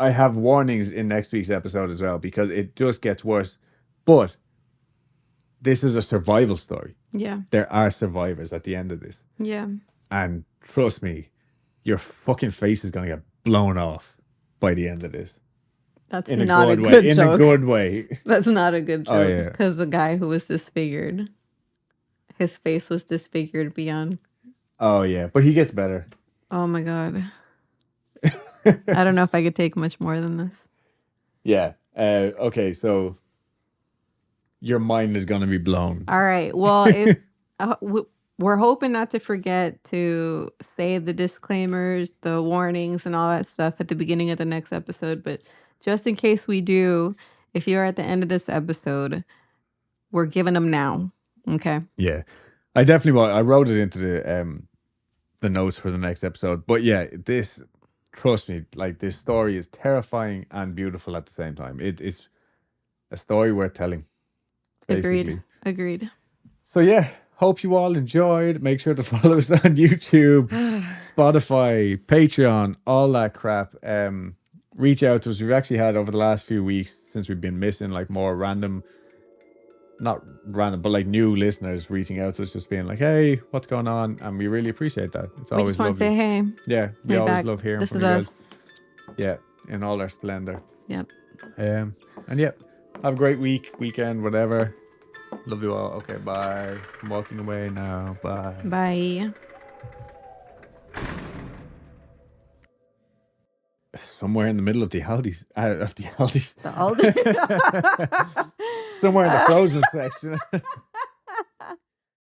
I have warnings in next week's episode as well because it just gets worse. But this is a survival story. Yeah. There are survivors at the end of this, Yeah. and trust me, your fucking face is gonna get blown off by the end of this. That's In a not a good way. good In joke. a good way. That's not a good joke. Oh, yeah. Because the guy who was disfigured, his face was disfigured beyond. Oh yeah, but he gets better. Oh my God. I don't know if I could take much more than this. Yeah. Okay, so your mind is going to be blown. All right. Well, if we're hoping not to forget to say the disclaimers, the warnings, and all that stuff at the beginning of the next episode. But just in case we do, if you're at the end of this episode, we're giving them now. Okay. Yeah. I definitely I wrote it into the notes for the next episode. But yeah, this, trust me, like this story is terrifying and beautiful at the same time. It's a story worth telling, basically. Agreed. So yeah, hope you all enjoyed. Make sure to follow us on YouTube, Spotify, Patreon, all that crap. Reach out to us. We've actually had over the last few weeks, since we've been missing, like more random, not random, but like new listeners reaching out to us, just being like, "Hey, what's going on?" And we really appreciate that. It's We always just want to lovely. say hey. Yeah, we Lay always back. love hearing This from is you us. guys. Yeah, in all our splendor. Yep. And yeah, have a great weekend, whatever. Love you all. Okay, bye. I'm walking away now. Bye. Bye. Somewhere in the middle of the Aldi's. The Aldi. Somewhere in the frozen section.